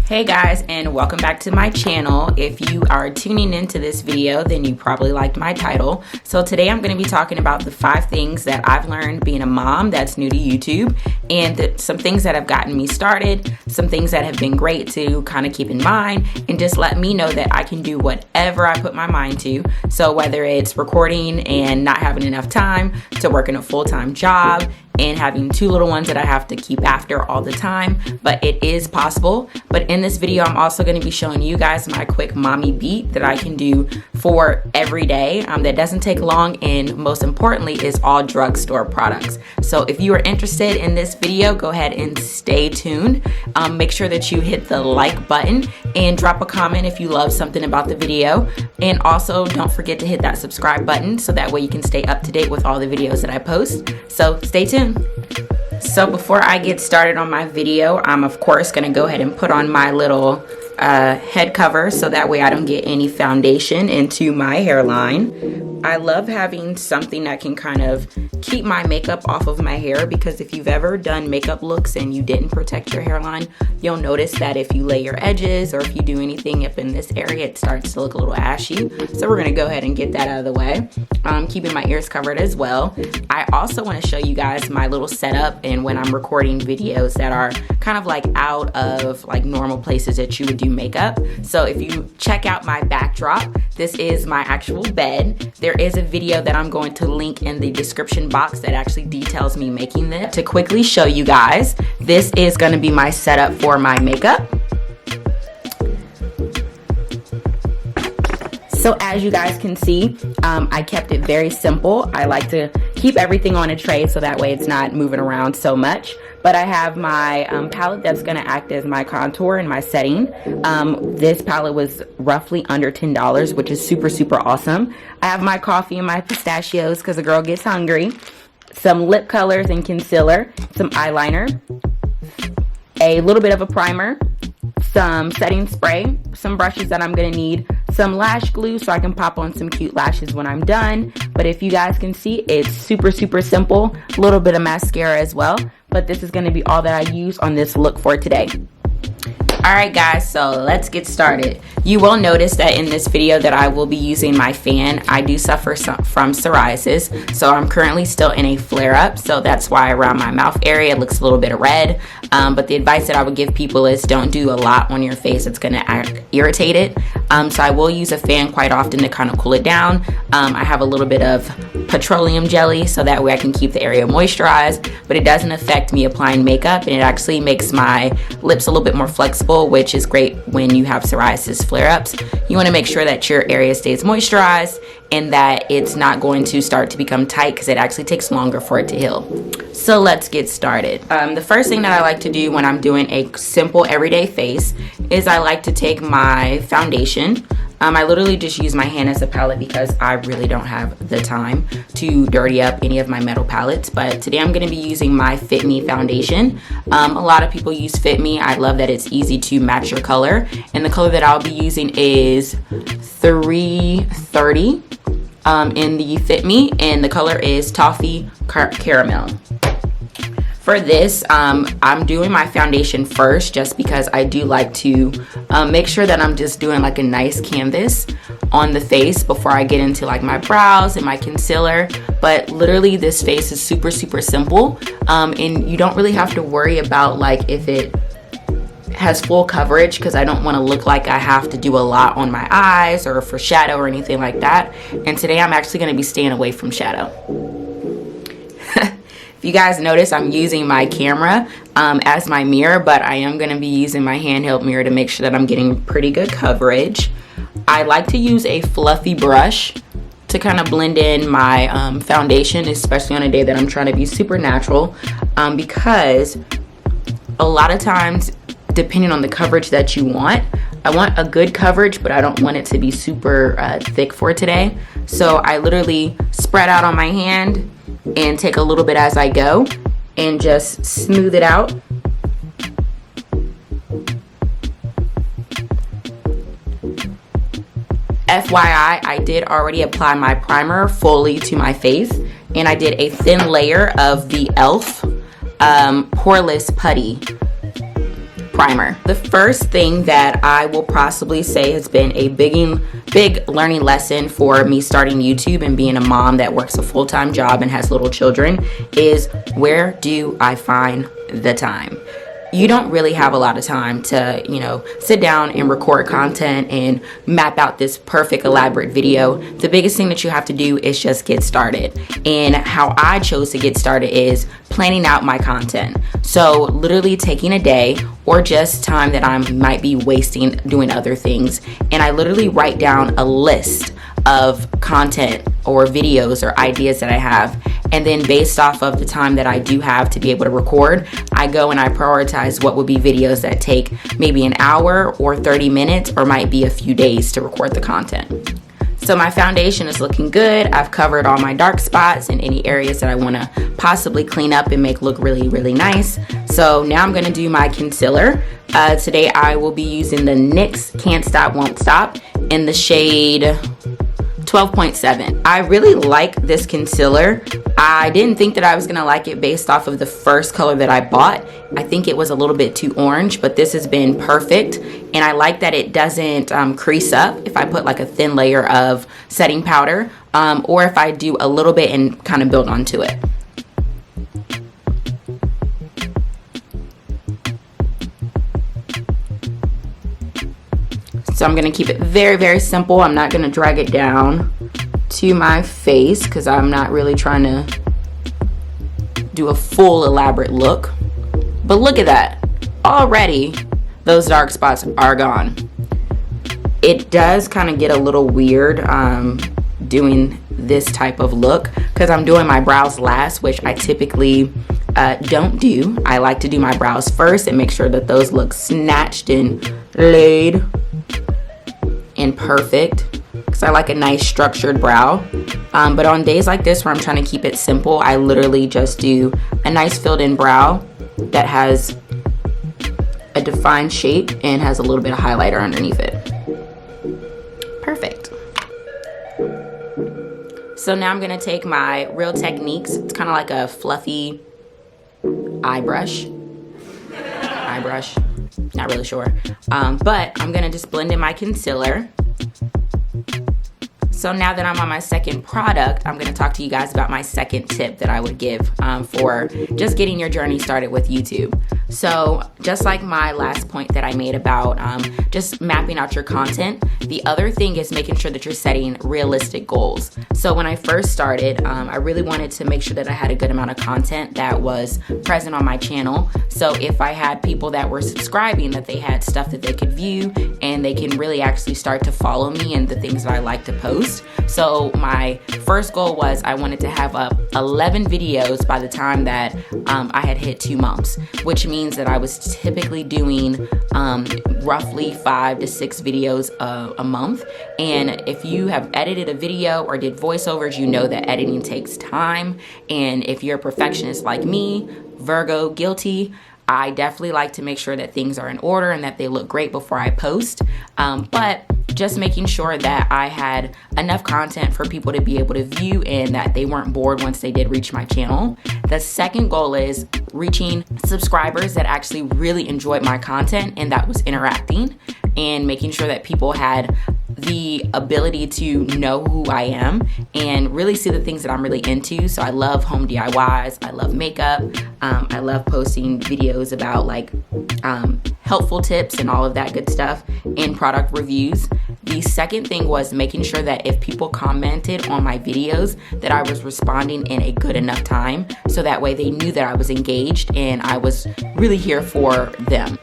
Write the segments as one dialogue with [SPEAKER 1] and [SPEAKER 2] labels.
[SPEAKER 1] Hey guys, and welcome back to my channel. If you are tuning into this video, then you probably liked my title. So today I'm going to be talking about the 5 things that I've learned being a mom that's new to YouTube, and some things that have gotten me started, some things that have been great to kind of keep in mind, and just let me know that I can do whatever I put my mind to. So whether it's recording and not having enough time, to working a full-time job, and having 2 little ones that I have to keep after all the time, but it is possible. But in this video, I'm also going to be showing you guys my quick mommy beat that I can do for every day that doesn't take long, and most importantly is all drugstore products. So if you are interested in this video, go ahead and stay tuned. Make sure that you hit the like button and drop a comment if you love something about the video, and also don't forget to hit that subscribe button so that way you can stay up to date with all the videos that I post. So stay tuned. So before I get started on my video, I'm of course going to go ahead and put on my little head cover so that way I don't get any foundation into my hairline. I love having something that can kind of keep my makeup off of my hair, because if you've ever done makeup looks and you didn't protect your hairline, you'll notice that if you lay your edges or if you do anything up in this area, it starts to look a little ashy. So we're going to go ahead and get that out of the way. Keeping my ears covered as well. I also want to show you guys my little setup and when I'm recording videos that are kind of like out of like normal places that you would do makeup. So if you check out my backdrop, this is my actual bed. There is a video that I'm going to link in the description box that actually details me making this. To quickly show you guys, this is going to be my setup for my makeup. So as you guys can see, I kept it very simple. I like to keep everything on a tray so that way it's not moving around so much. But I have my palette that's going to act as my contour and my setting. This palette was roughly under $10, which is super awesome. I have my coffee and my pistachios because the girl gets hungry. Some lip colors and concealer, some eyeliner, a little bit of a primer, some setting spray, some brushes that I'm going to need, some lash glue so I can pop on some cute lashes when I'm done. But if you guys can see, it's super simple. A little bit of mascara as well. But this is going to be all that I use on this look for today. Alright guys, so let's get started. You will notice that in this video that I will be using my fan. I do suffer from psoriasis, so I'm currently still in a flare-up, so that's why around my mouth area it looks a little bit red. But the advice that I would give people is don't do a lot on your face. It's going to irritate it. So I will use a fan quite often to kind of cool it down. I have a little bit of petroleum jelly so that way I can keep the area moisturized, but it doesn't affect me applying makeup, and it actually makes my lips a little bit more flexible, which is great when you have psoriasis flare-ups. You want to make sure that your area stays moisturized and that it's not going to start to become tight, because it actually takes longer for it to heal. So let's get started. The first thing that I like to do when I'm doing a simple everyday face is I like to take my foundation. I literally just use my hand as a palette because I really don't have the time to dirty up any of my metal palettes. But today I'm going to be using my FitMe foundation. A lot of people use FitMe. I love that it's easy to match your color. And the color that I'll be using is 330 in the FitMe. And the color is Toffee Caramel. For this, I'm doing my foundation first just because I do like to make sure that I'm just doing like a nice canvas on the face before I get into like my brows and my concealer. But literally this face is super simple, and you don't really have to worry about like if it has full coverage, because I don't want to look like I have to do a lot on my eyes or for shadow or anything like that. And today I'm actually going to be staying away from shadow. If you guys notice, I'm using my camera as my mirror, but I am going to be using my handheld mirror to make sure that I'm getting pretty good coverage. I like to use a fluffy brush to kind of blend in my foundation, especially on a day that I'm trying to be super natural, because a lot of times, depending on the coverage that you want, I want a good coverage, but I don't want it to be super thick for today. So I literally spread out on my hand and take a little bit as I go and just smooth it out. FYI, I did already apply my primer fully to my face, and I did a thin layer of the e.l.f. Poreless Puddy primer. The first thing that I will possibly say has been a big learning lesson for me starting YouTube and being a mom that works a full-time job and has little children is, where do I find the time? You don't really have a lot of time to, you know, sit down and record content and map out this perfect elaborate video. The biggest thing that you have to do is just get started. And how I chose to get started is planning out my content. So literally taking a day or just time that I might be wasting doing other things, and I literally write down a list of content or videos or ideas that I have, and then based off of the time that I do have to be able to record, I go and I prioritize what would be videos that take maybe an hour or 30 minutes or might be a few days to record the content. So my foundation is looking good. I've covered all my dark spots and any areas that I want to possibly clean up and make look really, really nice. So now I'm going to do my concealer. Today I will be using the NYX Can't Stop, Won't Stop in the shade 12.7. I really like this concealer. I didn't think that I was gonna like it based off of the first color that I bought. I think it was a little bit too orange, but this has been perfect. And I like that it doesn't crease up if I put like a thin layer of setting powder, or if I do a little bit and kind of build onto it. So I'm gonna keep it very, very simple. I'm not gonna drag it down to my face because I'm not really trying to do a full elaborate look. But look at that. Already those dark spots are gone. It does kind of get a little weird doing this type of look because I'm doing my brows last, which I typically don't do. I like to do my brows first and make sure that those look snatched and laid and perfect because I like a nice structured brow. But on days like this where I'm trying to keep it simple, I literally just do a nice filled in brow that has a defined shape and has a little bit of highlighter underneath it. Perfect. So now I'm gonna take my Real Techniques. It's kind of like a fluffy eye brush. Not really sure. But I'm gonna just blend in my concealer. So now that I'm on my second product, I'm gonna talk to you guys about my second tip that I would give for just getting your journey started with YouTube. So just like my last point that I made about just mapping out your content, the other thing is making sure that you're setting realistic goals. So when I first started, I really wanted to make sure that I had a good amount of content that was present on my channel. So if I had people that were subscribing, that they had stuff that they could view and they can really actually start to follow me and the things that I like to post. So my first goal was I wanted to have up 11 videos by the time that I had hit 2 months, which means that I was typically doing roughly 5 to 6 videos a month. And if you have edited a video or did voiceovers, you know that editing takes time. And if you're a perfectionist like me, Virgo, guilty, I definitely like to make sure that things are in order and that they look great before I post. But just making sure that I had enough content for people to be able to view and that they weren't bored once they did reach my channel. The second goal is reaching subscribers that actually really enjoyed my content and that was interacting, and making sure that people had the ability to know who I am and really see the things that I'm really into. So I love home DIYs, I love makeup, I love posting videos about like helpful tips and all of that good stuff, and product reviews. The second thing was making sure that if people commented on my videos that I was responding in a good enough time, so that way they knew that I was engaged and I was really here for them.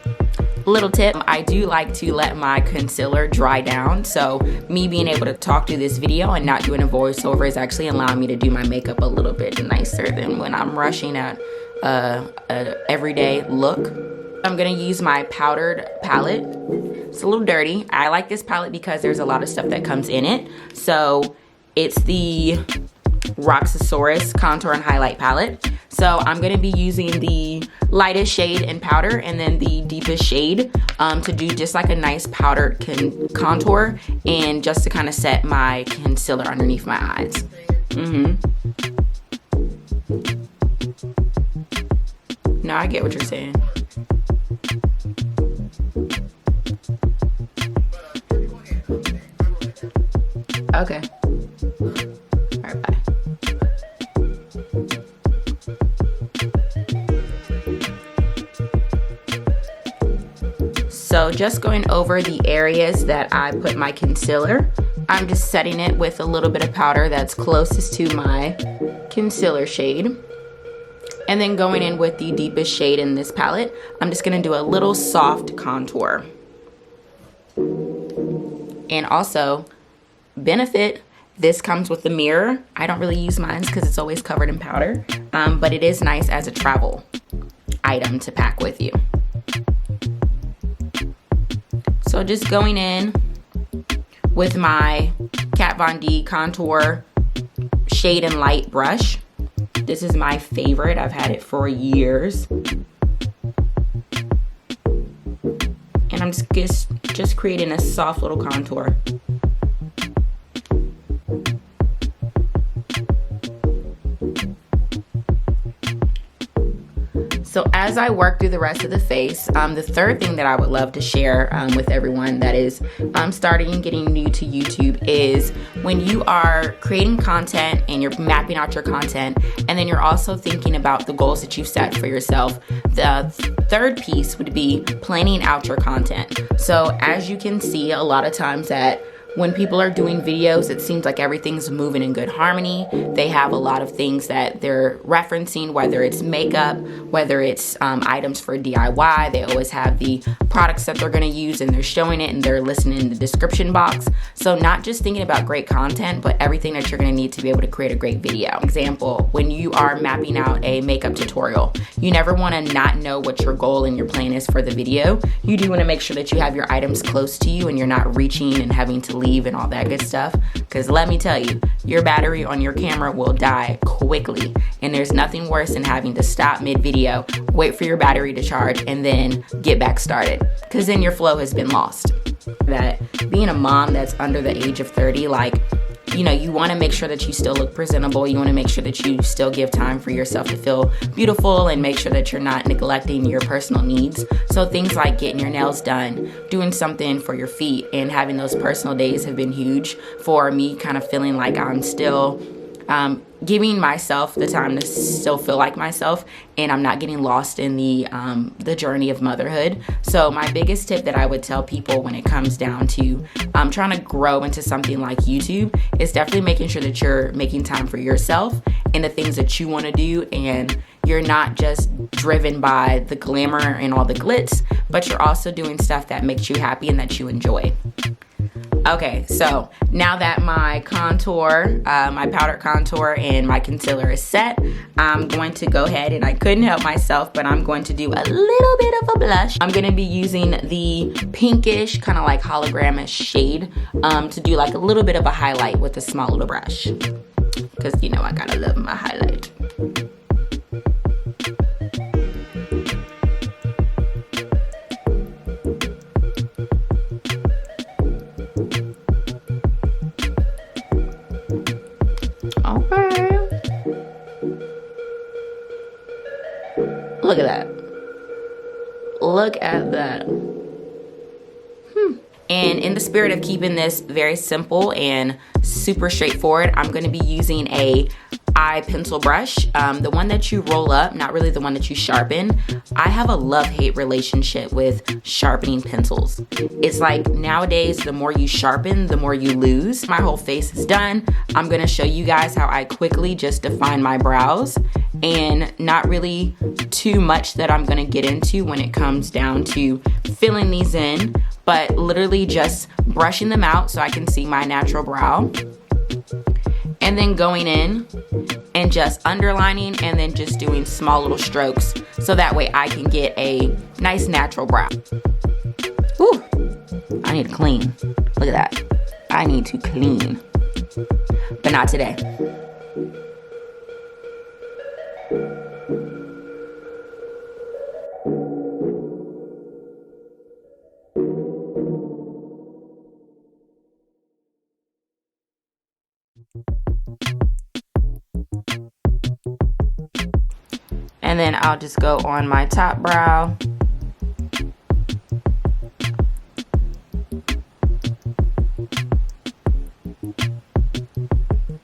[SPEAKER 1] Little tip, I do like to let my concealer dry down, so me being able to talk through this video and not doing a voiceover is actually allowing me to do my makeup a little bit nicer than when I'm rushing at an everyday look. I'm gonna use my powdered palette. It's a little dirty. I like this palette because there's a lot of stuff that comes in it. So it's the Roxxsaurus Contour and Highlight Palette. So I'm going to be using the lightest shade in powder and then the deepest shade to do just like a nice powdered contour and just to kind of set my concealer underneath my eyes. No, I get what you're saying. Okay. All right, bye. So just going over the areas that I put my concealer, I'm just setting it with a little bit of powder that's closest to my concealer shade. And then going in with the deepest shade in this palette, I'm just gonna do a little soft contour. And also, benefit, this comes with the mirror. I don't really use mine because it's always covered in powder, but it is nice as a travel item to pack with you. So just going in with my Kat Von D contour shade and light brush. This is my favorite. I've had it for years. And I'm just creating a soft little contour. So as I work through the rest of the face, the third thing that I would love to share with everyone that is starting and getting new to YouTube is when you are creating content and you're mapping out your content, and then you're also thinking about the goals that you've set for yourself, the third piece would be planning out your content. So as you can see, a lot of times that when people are doing videos, it seems like everything's moving in good harmony. They have a lot of things that they're referencing, whether it's makeup, whether it's items for DIY. They always have the products that they're gonna use and they're showing it and they're listing in the description box. So not just thinking about great content, but everything that you're gonna need to be able to create a great video. Example, when you are mapping out a makeup tutorial, you never wanna not know what your goal and your plan is for the video. You do wanna make sure that you have your items close to you and you're not reaching and having to leave and all that good stuff, because let me tell you, your battery on your camera will die quickly, and there's nothing worse than having to stop mid-video, wait for your battery to charge, and then get back started, because then your flow has been lost. That being a mom that's under the age of 30, like, you know, you want to make sure that you still look presentable. You want to make sure that you still give time for yourself to feel beautiful and make sure that you're not neglecting your personal needs. So things like getting your nails done, doing something for your feet, and having those personal days have been huge for me, kind of feeling like I'm still giving myself the time to still feel like myself, and I'm not getting lost in the journey of motherhood. So my biggest tip that I would tell people when it comes down to trying to grow into something like YouTube is definitely making sure that you're making time for yourself and the things that you want to do, and you're not just driven by the glamour and all the glitz, but you're also doing stuff that makes you happy and that you enjoy. Okay, so now that my contour, my powder contour and my concealer is set, I'm going to go ahead, and I couldn't help myself, but I'm going to do a little bit of a blush. I'm gonna be using the pinkish, kind of like hologramish shade to do like a little bit of a highlight with a small little brush. Because, you know, I gotta love my highlight. Okay. Look at that. Look at that. And in the spirit of keeping this very simple and super straightforward, I'm going to be using a eye pencil brush, the one that you roll up, not really the one that you sharpen. I have a love-hate relationship with sharpening pencils. It's like nowadays, the more you sharpen, the more you lose. My whole face is done. I'm gonna show you guys how I quickly just define my brows, and not really too much that I'm gonna get into when it comes down to filling these in, but literally just brushing them out so I can see my natural brow. And then going in and just underlining and then just doing small little strokes so that way I can get a nice natural brow. Whew, I need to clean. Look at that. I need to clean, but not today. And then I'll just go on my top brow.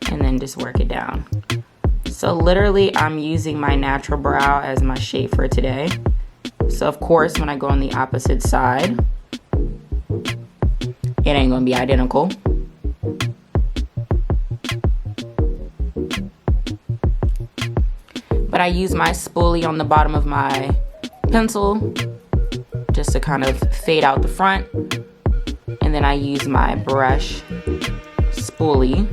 [SPEAKER 1] And then just work it down. So literally I'm using my natural brow as my shape for today. So of course when I go on the opposite side, it ain't gonna be identical. But I use my spoolie on the bottom of my pencil just to kind of fade out the front. And then I use my brush spoolie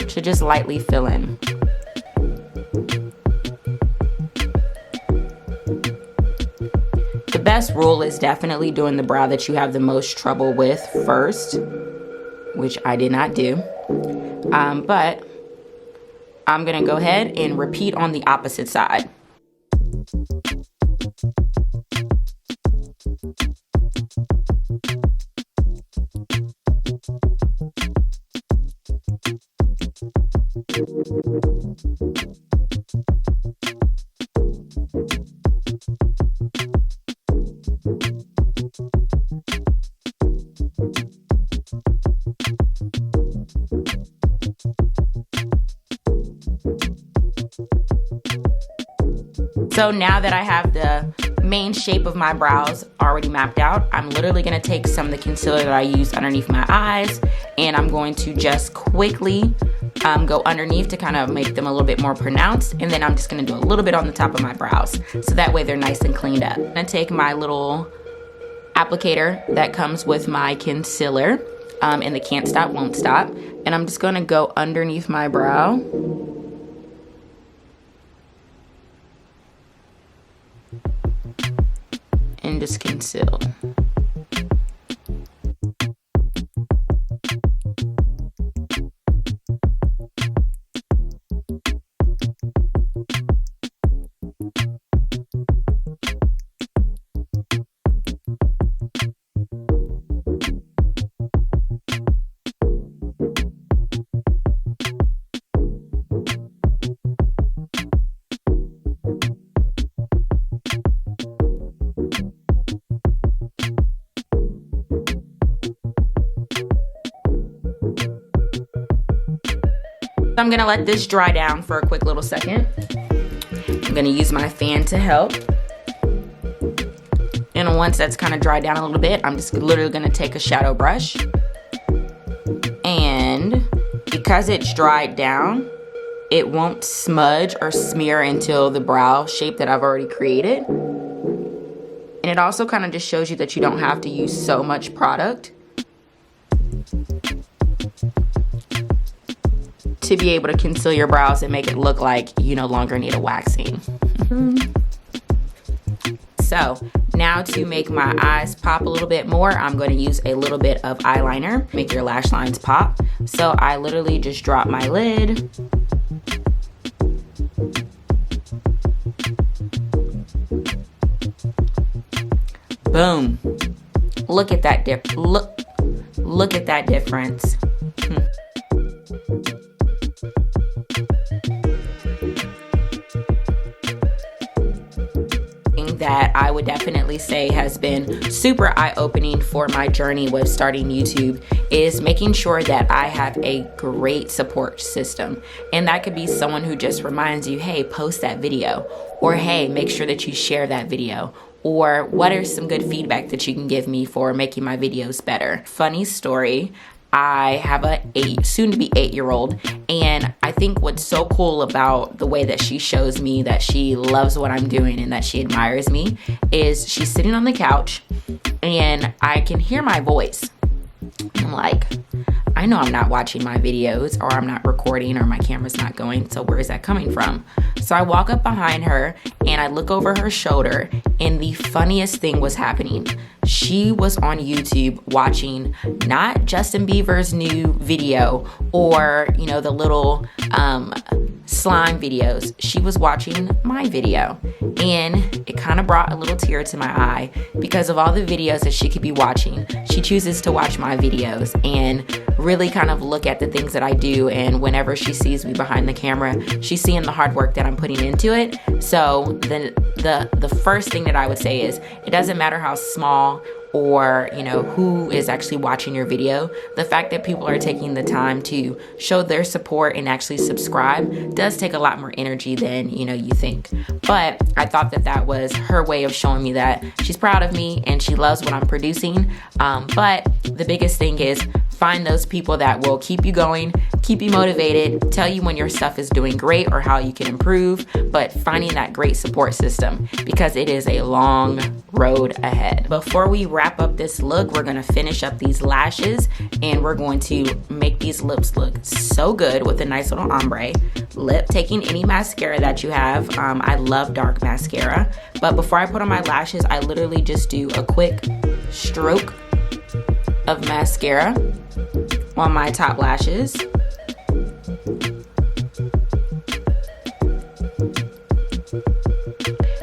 [SPEAKER 1] to just lightly fill in. The best rule is definitely doing the brow that you have the most trouble with first, which I did not do. But I'm gonna go ahead and repeat on the opposite side. So now that I have the main shape of my brows already mapped out, I'm literally gonna take some of the concealer that I used underneath my eyes, and I'm going to just quickly go underneath to kind of make them a little bit more pronounced, and then I'm just gonna do a little bit on the top of my brows, so that way they're nice and cleaned up. I'm gonna take my little applicator that comes with my concealer in the Can't Stop, Won't Stop, and I'm just gonna go underneath my brow. And just conceal. I'm gonna let this dry down for a quick little second. I'm gonna use my fan to help. And once that's kind of dried down a little bit, I'm just literally gonna take a shadow brush. And because it's dried down, it won't smudge or smear until the brow shape that I've already created. And it also kind of just shows you that you don't have to use so much product to be able to conceal your brows and make it look like you no longer need a waxing. So now to make my eyes pop a little bit more, I'm going to use a little bit of eyeliner, make your lash lines pop. So I literally just drop my lid. Boom. Look at that look at that difference. That I would definitely say has been super eye-opening for my journey with starting YouTube is making sure that I have a great support system. And that could be someone who just reminds you, hey, post that video, or hey, make sure that you share that video, or what are some good feedback that you can give me for making my videos better. Funny story, I have a soon-to-be 8-year-old, and I think what's so cool about the way that she shows me that she loves what I'm doing and that she admires me is she's sitting on the couch and I can hear my voice. I'm like, I know I'm not watching my videos, or I'm not recording, or my camera's not going, so where is that coming from? So I walk up behind her and I look over her shoulder, and the funniest thing was happening. She was on YouTube watching not Justin Bieber's new video or, you know, the little slime videos. She was watching my video, and it kind of brought a little tear to my eye because of all the videos that she could be watching. She chooses to watch my videos, and really kind of look at the things that I do, and whenever she sees me behind the camera, she's seeing the hard work that I'm putting into it. So then the first thing that I would say is, it doesn't matter how small or, you know, who is actually watching your video. The fact that people are taking the time to show their support and actually subscribe does take a lot more energy than, you know, you think. But I thought that that was her way of showing me that she's proud of me and she loves what I'm producing. But the biggest thing is, find those people that will keep you going, keep you motivated, tell you when your stuff is doing great or how you can improve, but finding that great support system, because it is a long road ahead. Before we wrap up this look, we're gonna finish up these lashes and we're going to make these lips look so good with a nice little ombre lip. Taking any mascara that you have, I love dark mascara, but before I put on my lashes, I literally just do a quick stroke of mascara on my top lashes.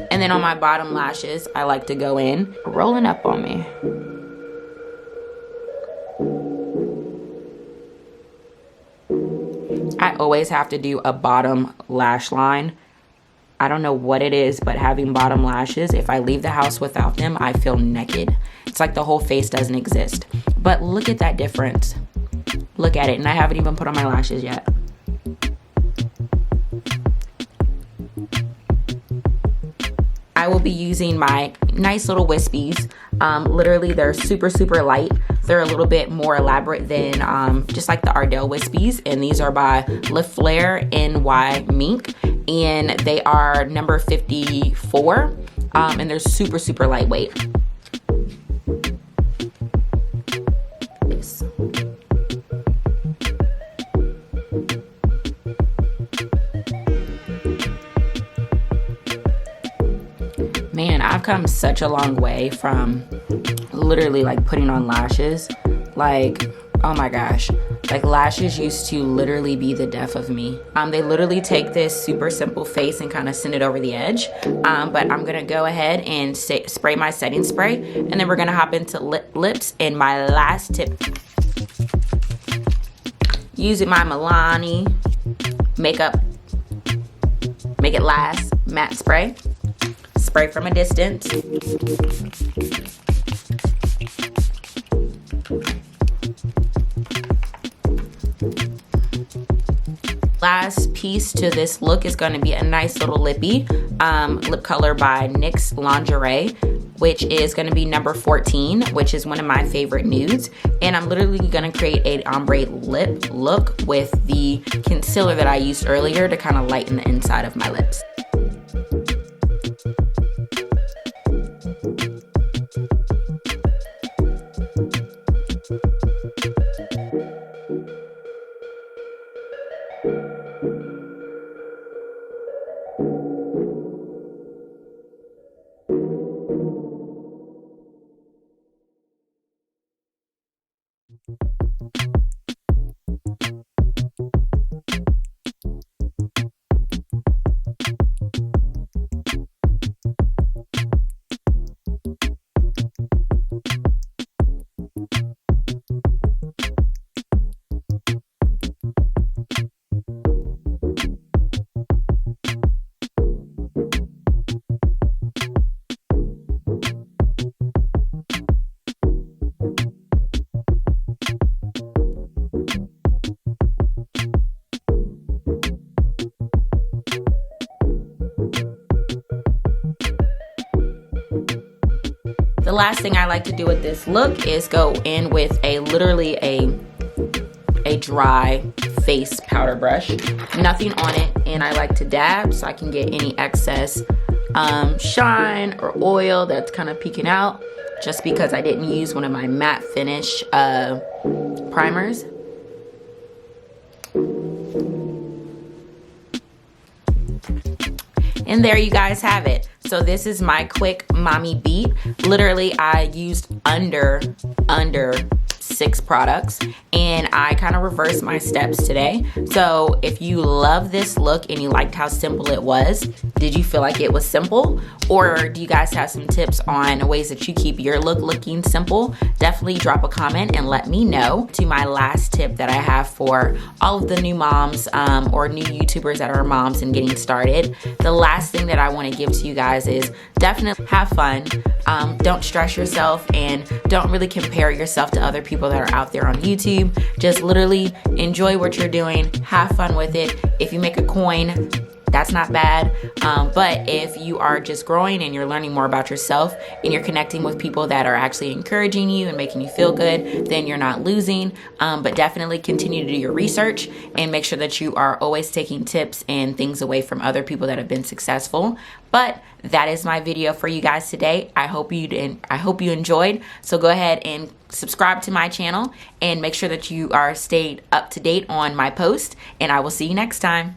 [SPEAKER 1] And then on my bottom lashes, I like to go in, rolling up on me. I always have to do a bottom lash line. I don't know what it is, but having bottom lashes, if I leave the house without them, I feel naked. It's like the whole face doesn't exist. But look at that difference. Look at it, and I haven't even put on my lashes yet. I will be using my nice little Whispies. Literally, they're super, super light. They're a little bit more elaborate than just like the Ardell Whispies, and these are by Laflare Mink, and they are number 54, and they're super, super lightweight. Man, I've come such a long way from literally like putting on lashes. Like, oh my gosh, like lashes used to literally be the death of me. They literally take this super simple face and kind of send it over the edge. But I'm gonna go ahead and spray my setting spray, and then we're gonna hop into lips. And my last tip, using my Milani makeup Make It Last matte spray. Spray from a distance. Last piece to this look is going to be a nice little lippy lip color by NYX Lingerie, which is going to be number 14, which is one of my favorite nudes. And I'm literally going to create an ombre lip look with the concealer that I used earlier to kind of lighten the inside of my lips. The last thing I like to do with this look is go in with literally a dry face powder brush, nothing on it, and I like to dab so I can get any excess shine or oil that's kind of peeking out, just because I didn't use one of my matte finish primers. And there you guys have it. So this is my quick mommy beat. Literally, I used under 6 6 products, and I kind of reversed my steps today. So if you love this look and you liked how simple it was, did you feel like it was simple? Or do you guys have some tips on ways that you keep your look looking simple? Definitely drop a comment and let me know. To my last tip that I have for all of the new moms or new YouTubers that are moms and getting started, the last thing that I want to give to you guys is definitely have fun. Don't stress yourself and don't really compare yourself to other people that are out there on YouTube. Just literally enjoy what you're doing, have fun with it. If you make a coin, that's not bad, but if you are just growing and you're learning more about yourself and you're connecting with people that are actually encouraging you and making you feel good, then you're not losing. But definitely continue to do your research and make sure that you are always taking tips and things away from other people that have been successful. But that is my video for you guys today. I hope you enjoyed. So go ahead and subscribe to my channel and make sure that you are stayed up to date on my post, and I will see you next time.